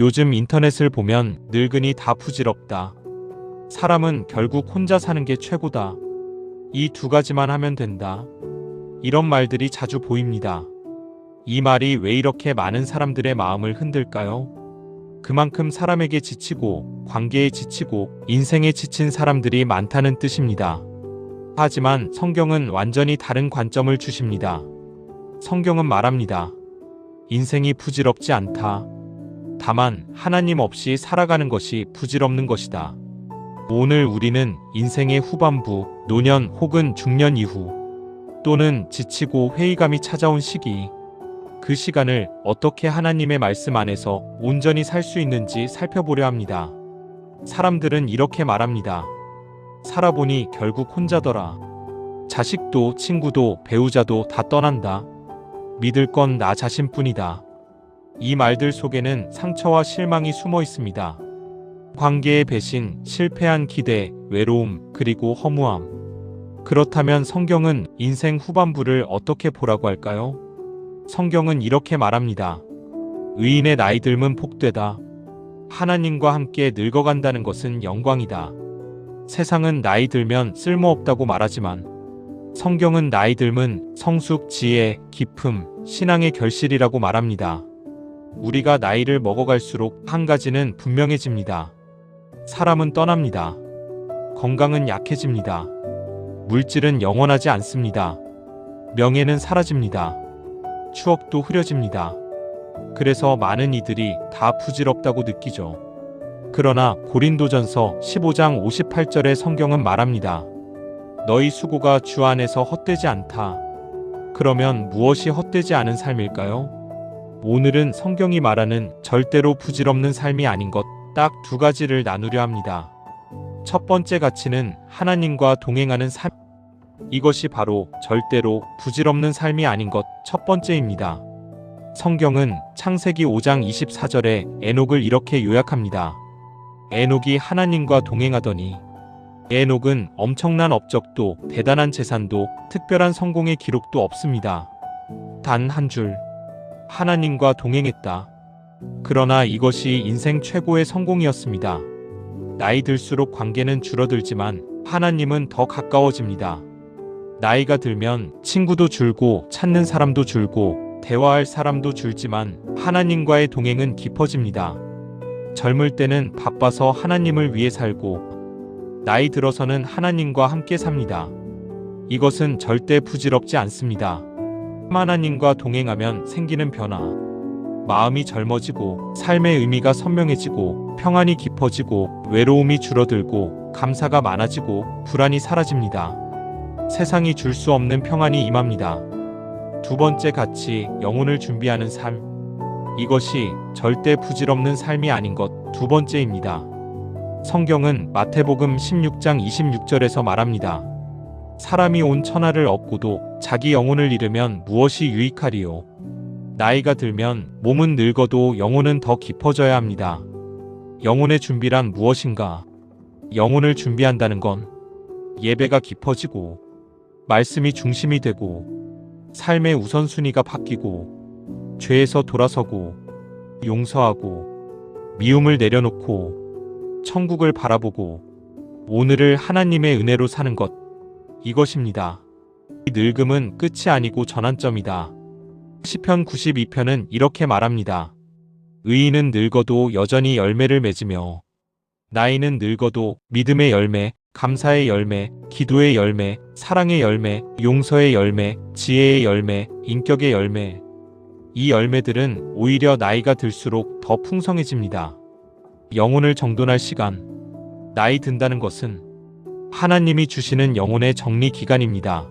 요즘 인터넷을 보면 늙은이 다 부질없다. 사람은 결국 혼자 사는 게 최고다. 이 두 가지만 하면 된다. 이런 말들이 자주 보입니다. 이 말이 왜 이렇게 많은 사람들의 마음을 흔들까요? 그만큼 사람에게 지치고, 관계에 지치고, 인생에 지친 사람들이 많다는 뜻입니다. 하지만 성경은 완전히 다른 관점을 주십니다. 성경은 말합니다. 인생이 부질없지 않다. 다만 하나님 없이 살아가는 것이 부질없는 것이다. 오늘 우리는 인생의 후반부, 노년 혹은 중년 이후, 또는 지치고 회의감이 찾아온 시기, 그 시간을 어떻게 하나님의 말씀 안에서 온전히 살 수 있는지 살펴보려 합니다. 사람들은 이렇게 말합니다. 살아보니 결국 혼자더라. 자식도 친구도 배우자도 다 떠난다. 믿을 건 나 자신뿐이다. 이 말들 속에는 상처와 실망이 숨어 있습니다. 관계의 배신, 실패한 기대, 외로움, 그리고 허무함. 그렇다면 성경은 인생 후반부를 어떻게 보라고 할까요? 성경은 이렇게 말합니다. 의인의 나이 듦은 복되다. 하나님과 함께 늙어간다는 것은 영광이다. 세상은 나이 들면 쓸모없다고 말하지만 성경은 나이 듦은 성숙, 지혜, 기품, 신앙의 결실이라고 말합니다. 우리가 나이를 먹어갈수록 한 가지는 분명해집니다. 사람은 떠납니다. 건강은 약해집니다. 물질은 영원하지 않습니다. 명예는 사라집니다. 추억도 흐려집니다. 그래서 많은 이들이 다 부질없다고 느끼죠. 그러나 고린도전서 15장 58절의 성경은 말합니다. 너희 수고가 주 안에서 헛되지 않다. 그러면 무엇이 헛되지 않은 삶일까요? 오늘은 성경이 말하는 절대로 부질없는 삶이 아닌 것 딱 두 가지를 나누려 합니다. 첫 번째 가치는 하나님과 동행하는 삶. 이것이 바로 절대로 부질없는 삶이 아닌 것 첫 번째입니다. 성경은 창세기 5장 24절에 에녹을 이렇게 요약합니다. 에녹이 하나님과 동행하더니 에녹은 엄청난 업적도 대단한 재산도 특별한 성공의 기록도 없습니다. 단 한 줄. 하나님과 동행했다. 그러나 이것이 인생 최고의 성공이었습니다. 나이 들수록 관계는 줄어들지만 하나님은 더 가까워집니다. 나이가 들면 친구도 줄고 찾는 사람도 줄고 대화할 사람도 줄지만 하나님과의 동행은 깊어집니다. 젊을 때는 바빠서 하나님을 위해 살고 나이 들어서는 하나님과 함께 삽니다. 이것은 절대 부질없지 않습니다. 하나님과 동행하면 생기는 변화. 마음이 젊어지고 삶의 의미가 선명해지고 평안이 깊어지고 외로움이 줄어들고 감사가 많아지고 불안이 사라집니다. 세상이 줄 수 없는 평안이 임합니다. 두 번째 가치, 영혼을 준비하는 삶. 이것이 절대 부질없는 삶이 아닌 것 두 번째입니다. 성경은 마태복음 16장 26절에서 말합니다. 사람이 온 천하를 얻고도 자기 영혼을 잃으면 무엇이 유익하리요? 나이가 들면 몸은 늙어도 영혼은 더 깊어져야 합니다. 영혼의 준비란 무엇인가? 영혼을 준비한다는 건 예배가 깊어지고 말씀이 중심이 되고 삶의 우선순위가 바뀌고 죄에서 돌아서고 용서하고 미움을 내려놓고 천국을 바라보고 오늘을 하나님의 은혜로 사는 것, 이것입니다. 이 늙음은 끝이 아니고 전환점이다. 시편 92편은 이렇게 말합니다. 의인은 늙어도 여전히 열매를 맺으며 나이는 늙어도 믿음의 열매, 감사의 열매, 기도의 열매, 사랑의 열매, 용서의 열매, 지혜의 열매, 인격의 열매. 이 열매들은 오히려 나이가 들수록 더 풍성해집니다. 영혼을 정돈할 시간. 나이 든다는 것은 하나님이 주시는 영혼의 정리 기간입니다.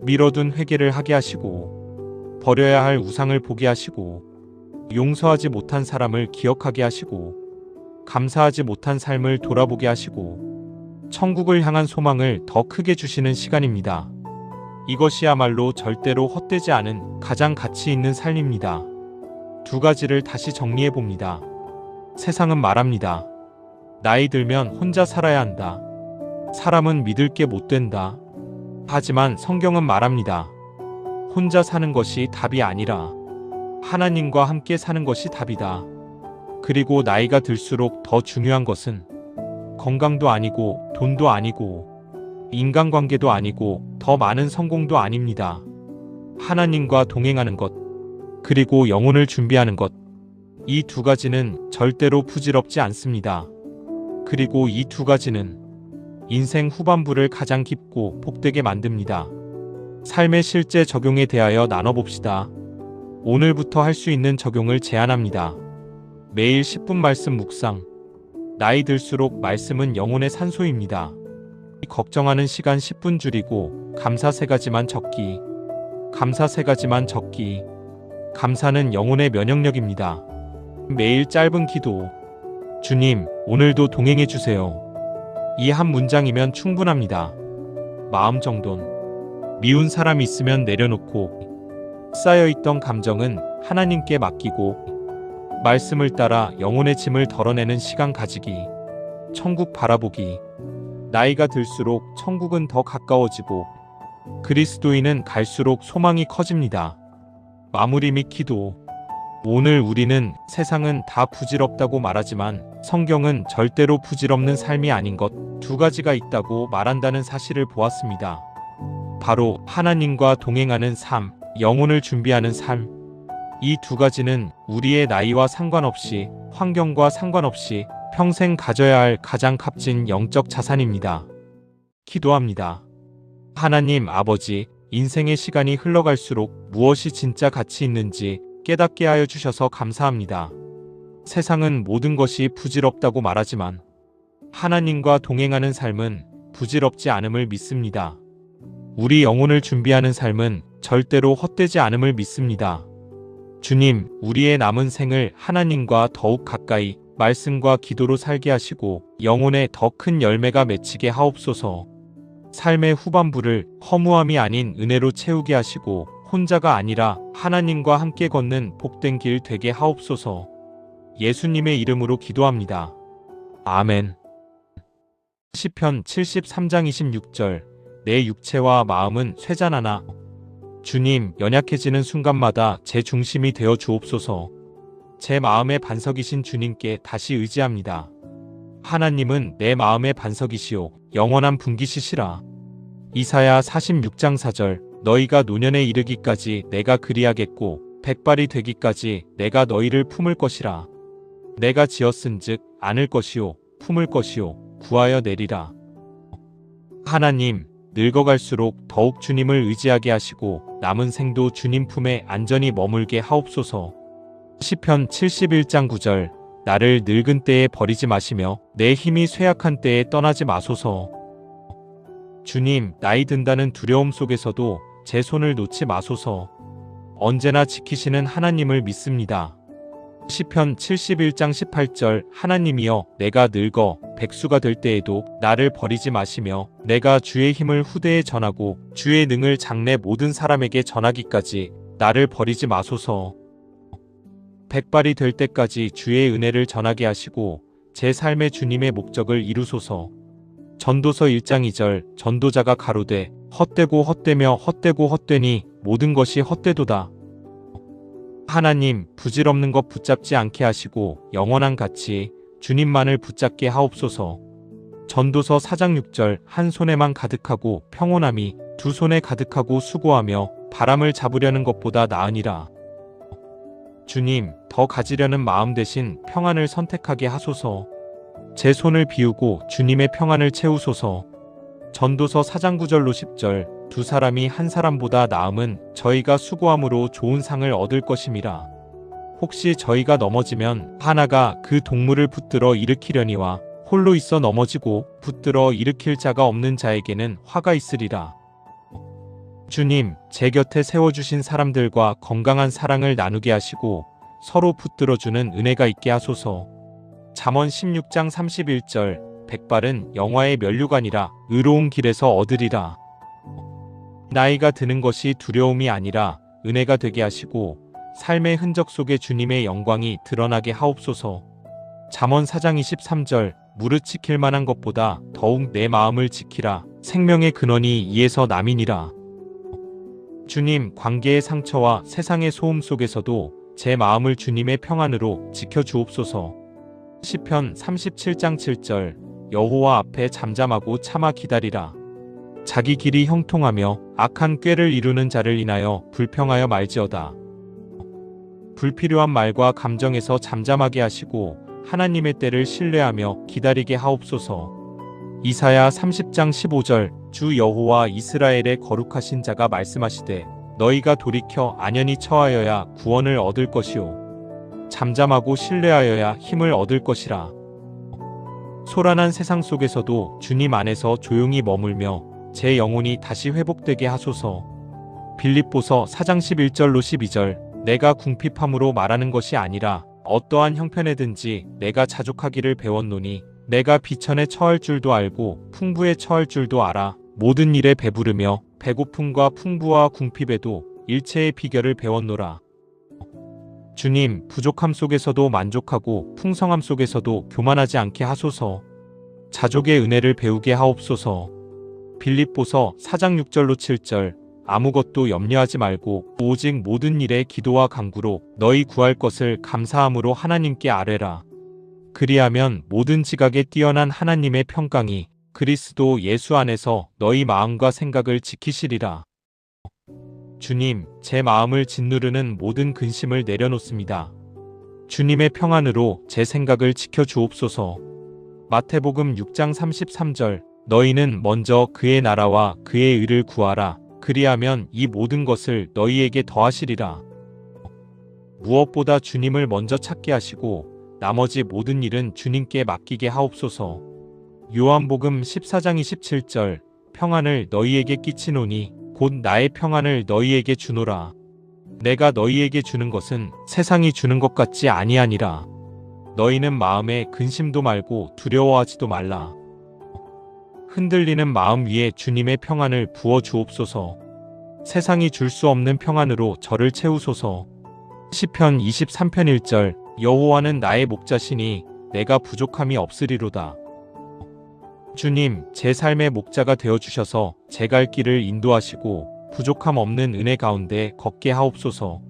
미뤄둔 회개를 하게 하시고 버려야 할 우상을 보게 하시고 용서하지 못한 사람을 기억하게 하시고 감사하지 못한 삶을 돌아보게 하시고 천국을 향한 소망을 더 크게 주시는 시간입니다. 이것이야말로 절대로 헛되지 않은 가장 가치 있는 삶입니다. 두 가지를 다시 정리해 봅니다. 세상은 말합니다. 나이 들면 혼자 살아야 한다. 사람은 믿을 게 못 된다. 하지만 성경은 말합니다. 혼자 사는 것이 답이 아니라 하나님과 함께 사는 것이 답이다. 그리고 나이가 들수록 더 중요한 것은 건강도 아니고 돈도 아니고 인간관계도 아니고 더 많은 성공도 아닙니다. 하나님과 동행하는 것, 그리고 영혼을 준비하는 것. 이 두 가지는 절대로 부질없지 않습니다. 그리고 이 두 가지는 인생 후반부를 가장 깊고 복되게 만듭니다. 삶의 실제 적용에 대하여 나눠봅시다. 오늘부터 할 수 있는 적용을 제안합니다. 매일 10분 말씀 묵상. 나이 들수록 말씀은 영혼의 산소입니다. 걱정하는 시간 10분 줄이고 감사 3가지만 적기. 감사 3가지만 적기. 감사는 영혼의 면역력입니다. 매일 짧은 기도. 주님, 오늘도 동행해 주세요. 이 한 문장이면 충분합니다. 마음 정돈. 미운 사람이 있으면 내려놓고 쌓여있던 감정은 하나님께 맡기고 말씀을 따라 영혼의 짐을 덜어내는 시간 가지기. 천국 바라보기. 나이가 들수록 천국은 더 가까워지고 그리스도인은 갈수록 소망이 커집니다. 마무리 및 기도. 오늘 우리는 세상은 다 부질없다고 말하지만 성경은 절대로 부질없는 삶이 아닌 것 두 가지가 있다고 말한다는 사실을 보았습니다. 바로 하나님과 동행하는 삶, 영혼을 준비하는 삶. 이 두 가지는 우리의 나이와 상관없이, 환경과 상관없이 평생 가져야 할 가장 값진 영적 자산입니다. 기도합니다. 하나님 아버지, 인생의 시간이 흘러갈수록 무엇이 진짜 가치 있는지 깨닫게 하여 주셔서 감사합니다. 세상은 모든 것이 부질없다고 말하지만 하나님과 동행하는 삶은 부질없지 않음을 믿습니다. 우리 영혼을 준비하는 삶은 절대로 헛되지 않음을 믿습니다. 주님, 우리의 남은 생을 하나님과 더욱 가까이 말씀과 기도로 살게 하시고 영혼에 더 큰 열매가 맺히게 하옵소서. 삶의 후반부를 허무함이 아닌 은혜로 채우게 하시고 혼자가 아니라 하나님과 함께 걷는 복된 길 되게 하옵소서. 예수님의 이름으로 기도합니다. 아멘. 시편 73장 26절. 내 육체와 마음은 쇠잔하나 주님, 연약해지는 순간마다 제 중심이 되어 주옵소서. 제 마음의 반석이신 주님께 다시 의지합니다. 하나님은 내 마음의 반석이시오 영원한 분기시시라. 이사야 46장 4절. 너희가 노년에 이르기까지 내가 그리하겠고 백발이 되기까지 내가 너희를 품을 것이라. 내가 지었은즉 안을 것이요 품을 것이요 구하여 내리라. 하나님, 늙어갈수록 더욱 주님을 의지하게 하시고 남은 생도 주님 품에 안전히 머물게 하옵소서. 시편 71장 9절. 나를 늙은 때에 버리지 마시며 내 힘이 쇠약한 때에 떠나지 마소서. 주님, 나이 든다는 두려움 속에서도 제 손을 놓지 마소서. 언제나 지키시는 하나님을 믿습니다. 시편 71장 18절. 하나님이여, 내가 늙어 백수가 될 때에도 나를 버리지 마시며 내가 주의 힘을 후대에 전하고 주의 능을 장래 모든 사람에게 전하기까지 나를 버리지 마소서. 백발이 될 때까지 주의 은혜를 전하게 하시고 제 삶의 주님의 목적을 이루소서. 전도서 1장 2절. 전도자가 가로되 헛되고 헛되며 헛되고 헛되니 모든 것이 헛되도다. 하나님, 부질없는 것 붙잡지 않게 하시고 영원한 가치 주님만을 붙잡게 하옵소서. 전도서 4장 6절. 한 손에만 가득하고 평온함이 두 손에 가득하고 수고하며 바람을 잡으려는 것보다 나으니라. 주님, 더 가지려는 마음 대신 평안을 선택하게 하소서. 제 손을 비우고 주님의 평안을 채우소서. 전도서 4장 9절로 10절. 두 사람이 한 사람보다 나음은 저희가 수고함으로 좋은 상을 얻을 것임이라. 혹시 저희가 넘어지면 하나가 그 동물을 붙들어 일으키려니와 홀로 있어 넘어지고 붙들어 일으킬 자가 없는 자에게는 화가 있으리라. 주님, 제 곁에 세워주신 사람들과 건강한 사랑을 나누게 하시고 서로 붙들어주는 은혜가 있게 하소서. 잠언 16장 31절. 백발은 영화의 면류관이라 의로운 길에서 얻으리라. 나이가 드는 것이 두려움이 아니라 은혜가 되게 하시고 삶의 흔적 속에 주님의 영광이 드러나게 하옵소서. 잠언 4장 23절. 무릇 지킬 만한 것보다 더욱 내 마음을 지키라. 생명의 근원이 이에서 남이니라. 주님, 관계의 상처와 세상의 소음 속에서도 제 마음을 주님의 평안으로 지켜주옵소서. 시편 37장 7절 여호와 앞에 잠잠하고 참아 기다리라. 자기 길이 형통하며 악한 꾀를 이루는 자를 인하여 불평하여 말지어다. 불필요한 말과 감정에서 잠잠하게 하시고 하나님의 때를 신뢰하며 기다리게 하옵소서. 이사야 30장 15절 주 여호와 이스라엘의 거룩하신 자가 말씀하시되 너희가 돌이켜 안연히 처하여야 구원을 얻을 것이요 잠잠하고 신뢰하여야 힘을 얻을 것이라. 소란한 세상 속에서도 주님 안에서 조용히 머물며 제 영혼이 다시 회복되게 하소서. 빌립보서 4장 11절로 12절 내가 궁핍함으로 말하는 것이 아니라 어떠한 형편에든지 내가 자족하기를 배웠노니 내가 비천에 처할 줄도 알고 풍부에 처할 줄도 알아. 모든 일에 배부르며 배고픔과 풍부와 궁핍에도 일체의 비결을 배웠노라. 주님, 부족함 속에서도 만족하고 풍성함 속에서도 교만하지 않게 하소서. 자족의 은혜를 배우게 하옵소서. 빌립보서 4장 6절로 7절 아무것도 염려하지 말고 오직 모든 일에 기도와 간구로 너희 구할 것을 감사함으로 하나님께 아뢰라. 그리하면 모든 지각에 뛰어난 하나님의 평강이 그리스도 예수 안에서 너희 마음과 생각을 지키시리라. 주님, 제 마음을 짓누르는 모든 근심을 내려놓습니다. 주님의 평안으로 제 생각을 지켜주옵소서. 마태복음 6장 33절 너희는 먼저 그의 나라와 그의 의를 구하라. 그리하면 이 모든 것을 너희에게 더하시리라. 무엇보다 주님을 먼저 찾게 하시고 나머지 모든 일은 주님께 맡기게 하옵소서. 요한복음 14장 27절 평안을 너희에게 끼치노니 곧 나의 평안을 너희에게 주노라. 내가 너희에게 주는 것은 세상이 주는 것 같지 아니하니라. 너희는 마음에 근심도 말고 두려워하지도 말라. 흔들리는 마음 위에 주님의 평안을 부어 주옵소서. 세상이 줄 수 없는 평안으로 저를 채우소서. 시편 23편 1절 여호와는 나의 목자시니 내가 부족함이 없으리로다. 주님, 제 삶의 목자가 되어주셔서 제 갈 길을 인도하시고 부족함 없는 은혜 가운데 걷게 하옵소서.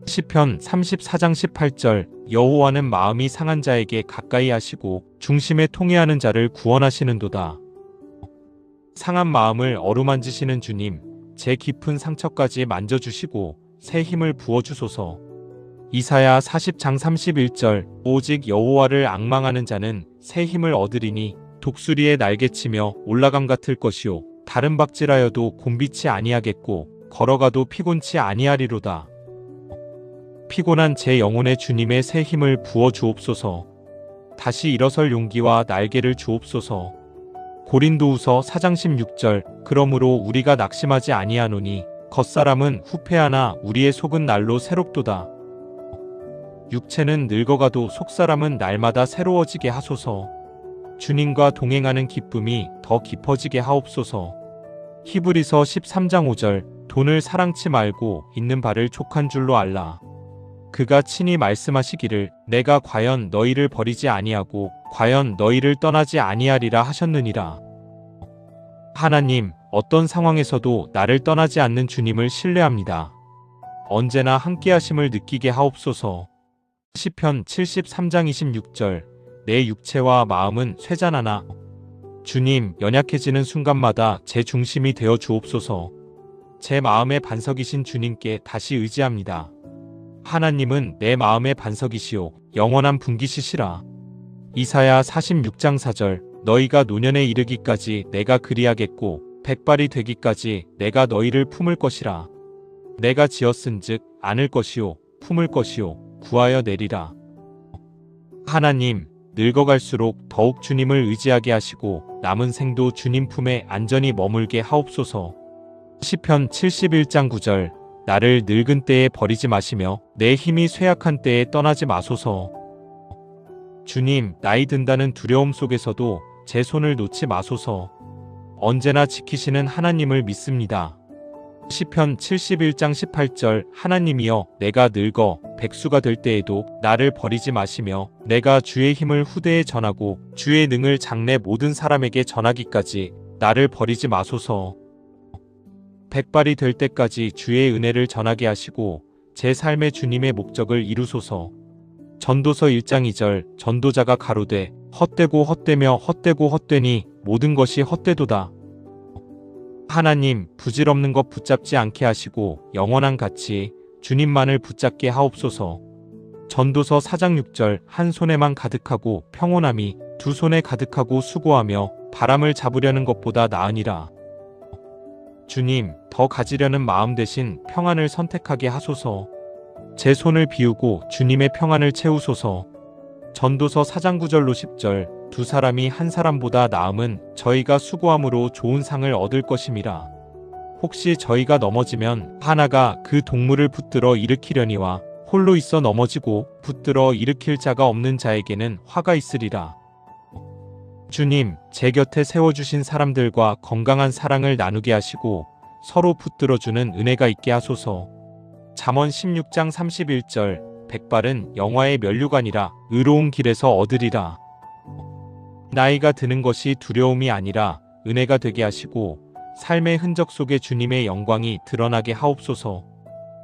시편 34장 18절 여호와는 마음이 상한 자에게 가까이 하시고 중심에 통회하는 자를 구원하시는도다. 상한 마음을 어루만지시는 주님, 제 깊은 상처까지 만져주시고 새 힘을 부어주소서. 이사야 40장 31절 오직 여호와를 앙망하는 자는 새 힘을 얻으리니 독수리의 날개치며 올라감 같을 것이요 다른 박질하여도 곤비치 아니하겠고 걸어가도 피곤치 아니하리로다. 피곤한 제 영혼에 주님의 새 힘을 부어 주옵소서. 다시 일어설 용기와 날개를 주옵소서. 고린도후서 4장 16절 그러므로 우리가 낙심하지 아니하노니 겉사람은 후패하나 우리의 속은 날로 새롭도다. 육체는 늙어가도 속사람은 날마다 새로워지게 하소서. 주님과 동행하는 기쁨이 더 깊어지게 하옵소서. 히브리서 13장 5절 돈을 사랑치 말고 있는 바를 족한 줄로 알라. 그가 친히 말씀하시기를 내가 과연 너희를 버리지 아니하고 과연 너희를 떠나지 아니하리라 하셨느니라. 하나님, 어떤 상황에서도 나를 떠나지 않는 주님을 신뢰합니다. 언제나 함께하심을 느끼게 하옵소서. 시편 73장 26절 내 육체와 마음은 쇠잔하나 주님, 연약해지는 순간마다 제 중심이 되어 주옵소서. 제 마음의 반석이신 주님께 다시 의지합니다. 하나님은 내 마음의 반석이시오 영원한 분기시시라. 이사야 46장 4절 너희가 노년에 이르기까지 내가 그리하겠고 백발이 되기까지 내가 너희를 품을 것이라. 내가 지었은즉 안을 것이요 품을 것이요 구하여 내리라. 하나님, 늙어갈수록 더욱 주님을 의지하게 하시고 남은 생도 주님 품에 안전히 머물게 하옵소서. 시편 71장 9절 나를 늙은 때에 버리지 마시며 내 힘이 쇠약한 때에 떠나지 마소서. 주님, 나이 든다는 두려움 속에서도 제 손을 놓지 마소서. 언제나 지키시는 하나님을 믿습니다. 시편 71장 18절 하나님이여 내가 늙어 백수가 될 때에도 나를 버리지 마시며 내가 주의 힘을 후대에 전하고 주의 능을 장래 모든 사람에게 전하기까지 나를 버리지 마소서. 백발이 될 때까지 주의 은혜를 전하게 하시고 제 삶의 주님의 목적을 이루소서. 전도서 1장 2절 전도자가 가로되 헛되고 헛되며 헛되고 헛되니 모든 것이 헛되도다. 하나님 부질없는 것 붙잡지 않게 하시고 영원한 가치 주님만을 붙잡게 하옵소서. 전도서 4장 6절 한 손에만 가득하고 평온함이 두 손에 가득하고 수고하며 바람을 잡으려는 것보다 나으니라. 주님, 더 가지려는 마음 대신 평안을 선택하게 하소서. 제 손을 비우고 주님의 평안을 채우소서. 전도서 4장 9절로 10절 두 사람이 한 사람보다 나음은 저희가 수고함으로 좋은 상을 얻을 것임이라. 혹시 저희가 넘어지면 하나가 그 동물을 붙들어 일으키려니와 홀로 있어 넘어지고 붙들어 일으킬 자가 없는 자에게는 화가 있으리라. 주님, 제 곁에 세워주신 사람들과 건강한 사랑을 나누게 하시고 서로 붙들어주는 은혜가 있게 하소서. 잠언 16장 31절 백발은 영화의 면류관이라 의로운 길에서 얻으리라. 나이가 드는 것이 두려움이 아니라 은혜가 되게 하시고 삶의 흔적 속에 주님의 영광이 드러나게 하옵소서.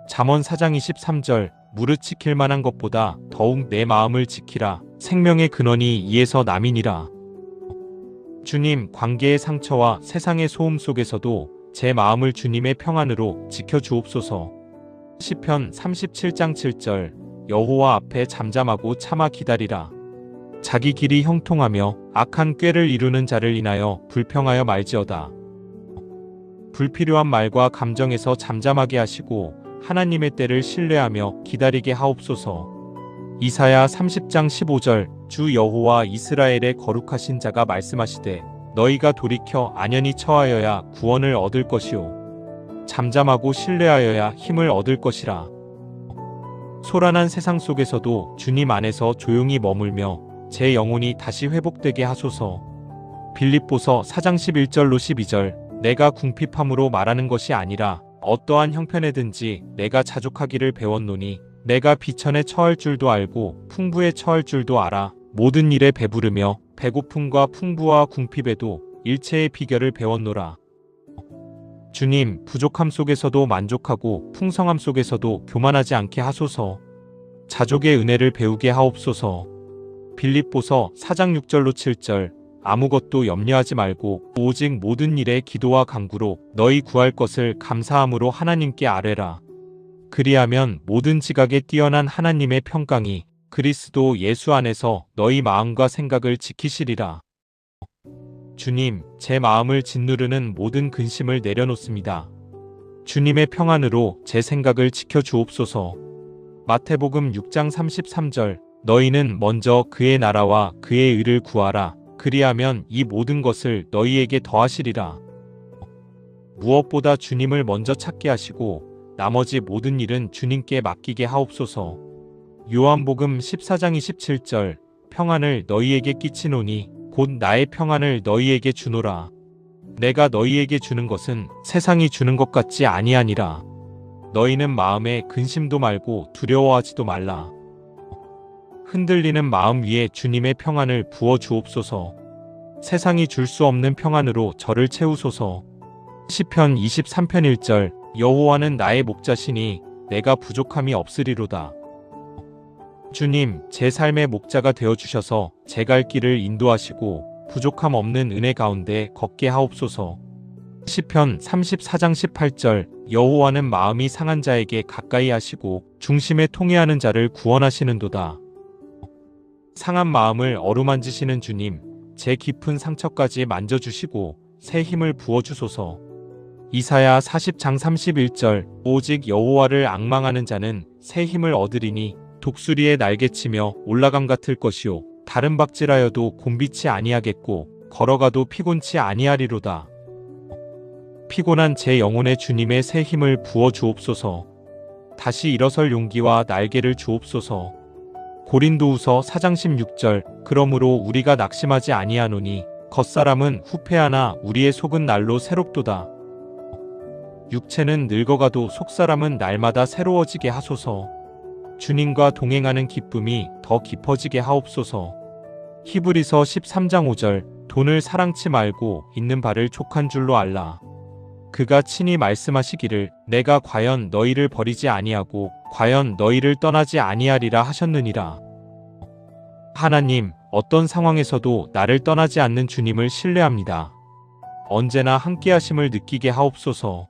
잠언 4장 23절 무릇 지킬 만한 것보다 더욱 내 마음을 지키라. 생명의 근원이 이에서 남이니라. 주님, 관계의 상처와 세상의 소음 속에서도 제 마음을 주님의 평안으로 지켜주옵소서. 시편 37장 7절 여호와 앞에 잠잠하고 참아 기다리라. 자기 길이 형통하며 악한 꾀를 이루는 자를 인하여 불평하여 말지어다. 불필요한 말과 감정에서 잠잠하게 하시고 하나님의 때를 신뢰하며 기다리게 하옵소서. 이사야 30장 15절 주 여호와 이스라엘의 거룩하신 자가 말씀하시되 너희가 돌이켜 안연히 처하여야 구원을 얻을 것이요 잠잠하고 신뢰하여야 힘을 얻을 것이라. 소란한 세상 속에서도 주님 안에서 조용히 머물며 제 영혼이 다시 회복되게 하소서. 빌립보서 4장 11절로 12절 내가 궁핍함으로 말하는 것이 아니라 어떠한 형편에든지 내가 자족하기를 배웠노니 내가 비천에 처할 줄도 알고 풍부에 처할 줄도 알아. 모든 일에 배부르며 배고픔과 풍부와 궁핍에도 일체의 비결을 배웠노라. 주님, 부족함 속에서도 만족하고 풍성함 속에서도 교만하지 않게 하소서. 자족의 은혜를 배우게 하옵소서. 빌립보서 4장 6절로 7절 아무것도 염려하지 말고 오직 모든 일에 기도와 간구로 너희 구할 것을 감사함으로 하나님께 아뢰라. 그리하면 모든 지각에 뛰어난 하나님의 평강이 그리스도 예수 안에서 너희 마음과 생각을 지키시리라. 주님, 제 마음을 짓누르는 모든 근심을 내려놓습니다. 주님의 평안으로 제 생각을 지켜주옵소서. 마태복음 6장 33절 너희는 먼저 그의 나라와 그의 의를 구하라. 그리하면 이 모든 것을 너희에게 더하시리라. 무엇보다 주님을 먼저 찾게 하시고 나머지 모든 일은 주님께 맡기게 하옵소서. 요한복음 14장 27절 평안을 너희에게 끼치노니 곧 나의 평안을 너희에게 주노라. 내가 너희에게 주는 것은 세상이 주는 것 같지 아니하니라. 너희는 마음에 근심도 말고 두려워하지도 말라. 흔들리는 마음 위에 주님의 평안을 부어 주옵소서. 세상이 줄 수 없는 평안으로 저를 채우소서. 시편 23편 1절 여호와는 나의 목자시니 내가 부족함이 없으리로다. 주님, 제 삶의 목자가 되어주셔서 제 갈 길을 인도하시고 부족함 없는 은혜 가운데 걷게 하옵소서. 시편 34장 18절 여호와는 마음이 상한 자에게 가까이 하시고 중심에 통회하는 자를 구원하시는도다. 상한 마음을 어루만지시는 주님, 제 깊은 상처까지 만져주시고 새 힘을 부어주소서. 이사야 40장 31절 오직 여호와를 앙망하는 자는 새 힘을 얻으리니 독수리의 날개치며 올라감 같을 것이요 다른 박질하여도 곤비치 아니하겠고 걸어가도 피곤치 아니하리로다. 피곤한 제 영혼에 주님의 새 힘을 부어 주옵소서. 다시 일어설 용기와 날개를 주옵소서. 고린도후서 4장 16절 그러므로 우리가 낙심하지 아니하노니 겉사람은 후패하나 우리의 속은 날로 새롭도다. 육체는 늙어가도 속사람은 날마다 새로워지게 하소서. 주님과 동행하는 기쁨이 더 깊어지게 하옵소서. 히브리서 13장 5절 돈을 사랑치 말고 있는 바를 족한 줄로 알라. 그가 친히 말씀하시기를 내가 과연 너희를 버리지 아니하고 과연 너희를 떠나지 아니하리라 하셨느니라. 하나님, 어떤 상황에서도 나를 떠나지 않는 주님을 신뢰합니다. 언제나 함께하심을 느끼게 하옵소서.